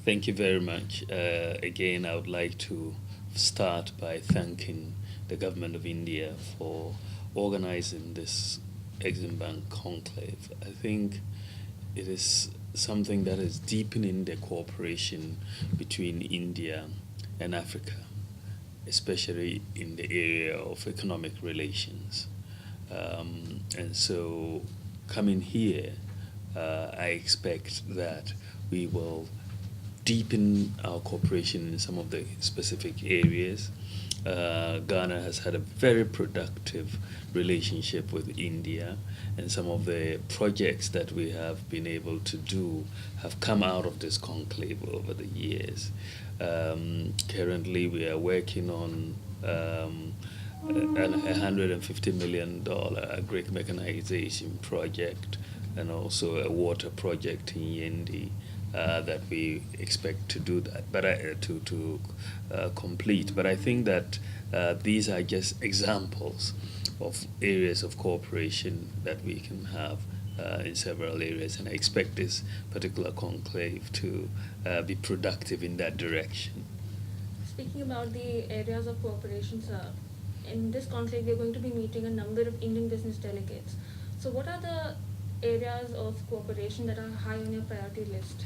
Thank you very much. Again, I would like to start by thanking the government of India for organizing this Exim Bank conclave. I think it is something that is deepening the cooperation between India and Africa, especially in the area of economic relations. And so, coming here, I expect that we will deepen our cooperation in some of the specific areas. Ghana has had a very productive relationship with India, and some of the projects that we have been able to do have come out of this conclave over the years. Currently, we are working on a $150 million agri mechanization project and also a water project in Yendi that we expect to do that, but to complete. But I think that these are just examples of areas of cooperation that we can have in several areas, and I expect this particular conclave to be productive in that direction. Speaking about the areas of cooperation, sir, in this conclave we are going to be meeting a number of Indian business delegates. So, what are the areas of cooperation that are high on your priority list?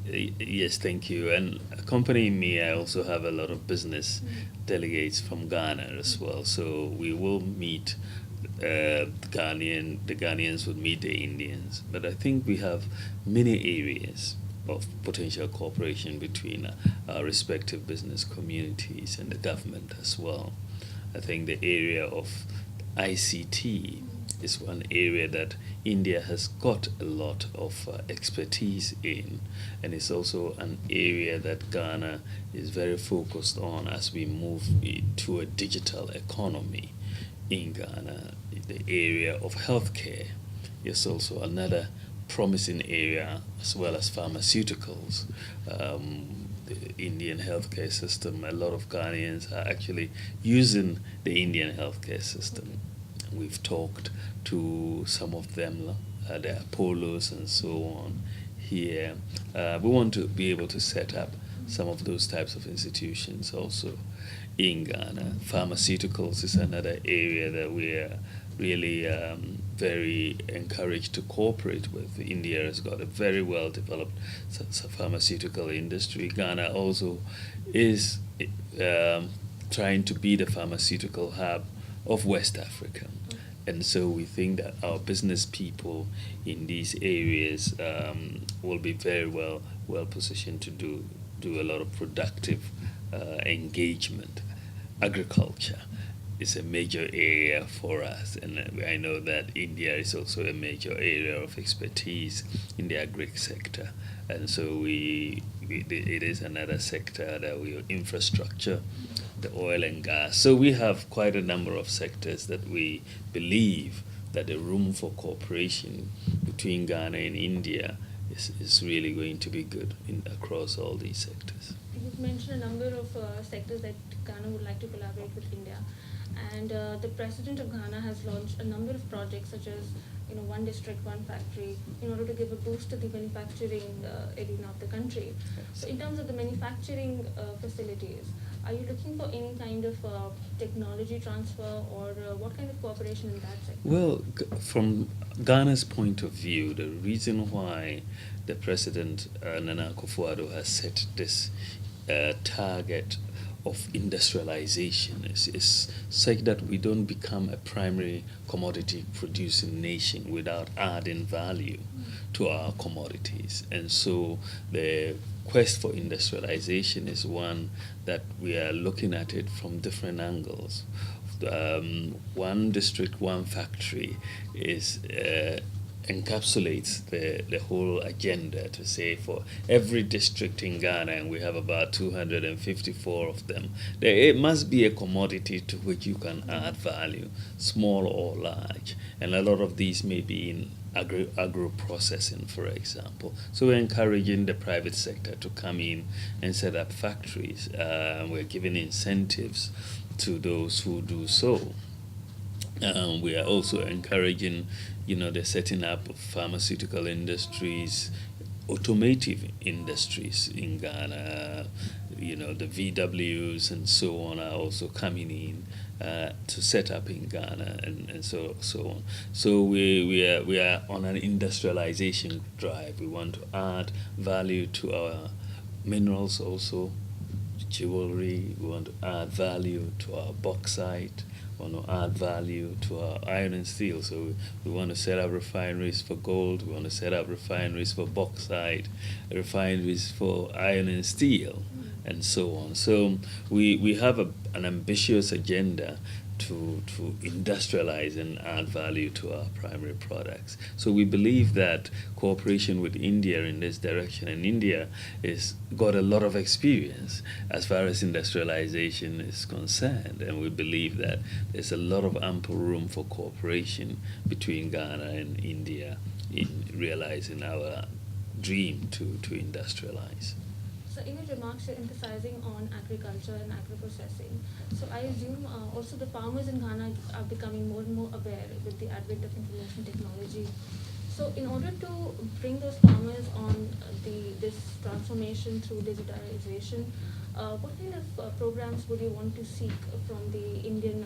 Yes, thank you. And accompanying me, I also have a lot of business delegates from Ghana as well. So we will meet the Ghanaians would meet the Indians. But I think we have many areas of potential cooperation between our respective business communities and the government as well. I think the area of ICT is one area that India has got a lot of expertise in, and it's also an area that Ghana is very focused on as we move to a digital economy in Ghana. The area of healthcare is also another promising area, as well as pharmaceuticals. The Indian healthcare system, a lot of Ghanaians are actually using the Indian healthcare system. We've talked to some of them, the Apollos and so on here. We want to be able to set up some of those types of institutions also in Ghana. Pharmaceuticals is another area that we are really very encouraged to cooperate with. India has got a very well developed pharmaceutical industry. Ghana also is trying to be the pharmaceutical hub of West Africa. And so we think that our business people in these areas will be very well positioned to do a lot of productive engagement. Agriculture is a major area for us, and I know that India is also a major area of expertise in the agri sector, and so it is another sector that we infrastructure, the oil and gas. So we have quite a number of sectors that we believe that the room for cooperation between Ghana and India is really going to be good across all these sectors. You've mentioned a number of sectors that Ghana would like to collaborate with India, and the president of Ghana has launched a number of projects such as one district, one factory, in order to give a boost to the manufacturing arena of the country. So, in terms of the manufacturing facilities, are you looking for any kind of technology transfer, or what kind of cooperation in that sector? Well, from Ghana's point of view, the reason why the president Nana Akufo-Addo has set this target of industrialization is such that we don't become a primary commodity producing nation without adding value to our commodities. And so the quest for industrialization is one that we are looking at it from different angles. One district, one factory is encapsulates the whole agenda to say for every district in Ghana, and we have about 254 of them, it must be a commodity to which you can add value, small or large. And a lot of these may be in agro processing, for example. So we're encouraging the private sector to come in and set up factories. We're giving incentives to those who do so. We are also encouraging, the setting up of pharmaceutical industries automotive industries in Ghana. The VWs and so on are also coming in to set up in Ghana, and so on. So we are on an industrialization drive. We want to add value to our minerals also, jewelry. We want to add value to our bauxite. We want to add value to our iron and steel. So we want to set up refineries for gold. We want to set up refineries for bauxite, refineries for iron and steel, and so on. So we have an ambitious agenda to industrialize and add value to our primary products. So we believe that cooperation with India in this direction, and India is got a lot of experience as far as industrialization is concerned, and we believe that there's a lot of ample room for cooperation between Ghana and India in realizing our dream to industrialize. So in your remarks, you're emphasizing on agriculture and agro-processing. So I assume also the farmers in Ghana are becoming more and more aware with the advent of information technology. So in order to bring those farmers on this transformation through digitalization, what kind of programs would you want to seek from the Indian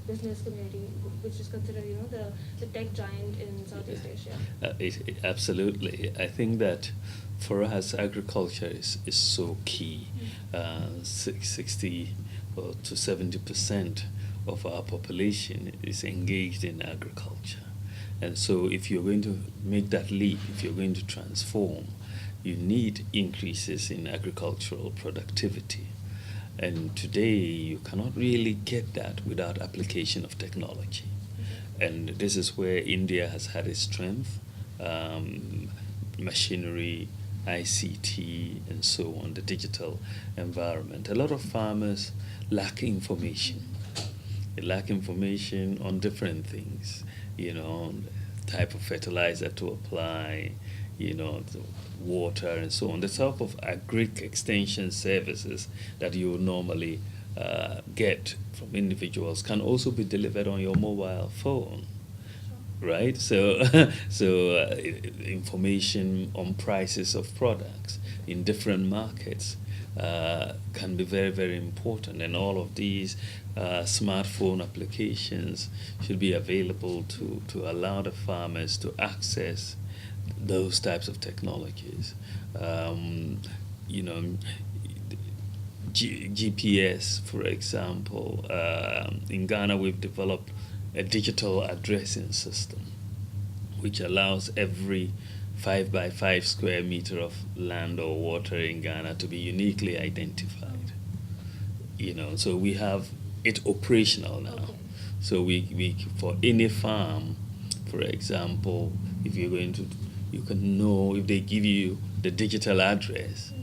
business community, which is considered, the tech giant in Southeast Asia? Absolutely. I think that for us, agriculture is so key. 60 to 70% of our population is engaged in agriculture. And so if you're going to make that leap, if you're going to transform, you need increases in agricultural productivity. And today, you cannot really get that without application of technology. And this is where India has had its strength, machinery, ICT, and so on, the digital environment. A lot of farmers lack information. They lack information on different things, on the type of fertilizer to apply, the water and so on. The type of agric extension services that you would normally get from individuals can also be delivered on your mobile phone. Right, so information on prices of products in different markets can be very, very important, and all of these smartphone applications should be available to allow the farmers to access those types of technologies. GPS, for example. In Ghana, we've developed a digital addressing system, which allows every 5 by 5 square meter of land or water in Ghana to be uniquely identified. So we have it operational now. Okay. So we for any farm, for example, if you're going to, you can know if they give you the digital address,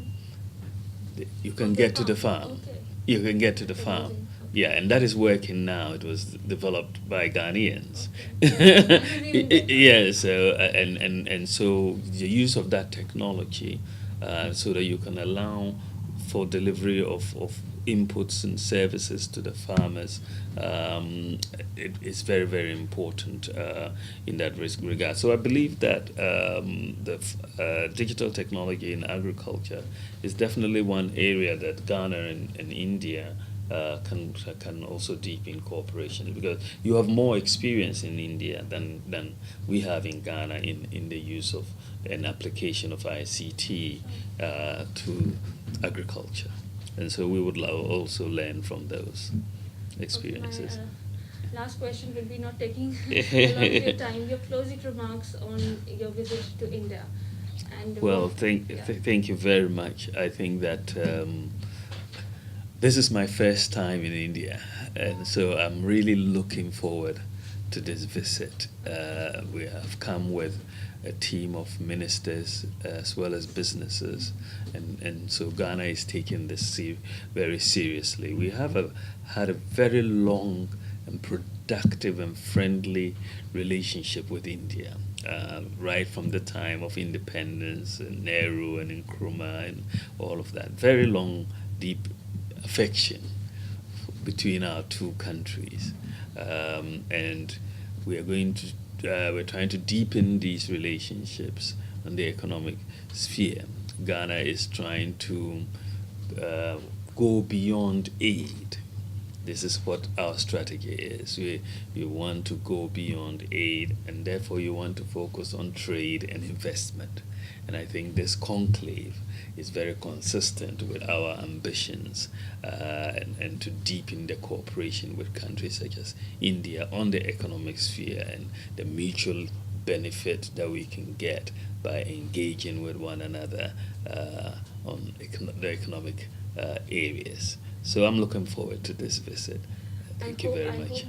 you can get to the farm. Okay. You can get to the farm. Amazing. Yeah, and that is working now. It was developed by Ghanaians. Okay. Yeah, so and so the use of that technology, so that you can allow for delivery of inputs and services to the farmers, it's very, very important in that regard. So I believe that the digital technology in agriculture is definitely one area that Ghana and India can also deepen cooperation, because you have more experience in India than we have in Ghana in the use of an application of ICT to agriculture. And so we would also learn from those experiences. Okay, my last question will be, not taking a lot of your time, your closing remarks on your visit to India. And well, thank you very much. I think that this is my first time in India, and so I'm really looking forward to this visit. We have come with a team of ministers as well as businesses, and so Ghana is taking this very seriously. We have had a very long and productive and friendly relationship with India, right from the time of independence and Nehru and Nkrumah and all of that. Very long, deep affection between our two countries, and we are going to we're trying to deepen these relationships on the economic sphere. Ghana is trying to go beyond aid. This is what our strategy is. We want to go beyond aid, and therefore you want to focus on trade and investment. And I think this conclave is very consistent with our ambitions and to deepen the cooperation with countries such as India on the economic sphere and the mutual benefit that we can get by engaging with one another on the economic areas. So I'm looking forward to this visit. Thank you very much.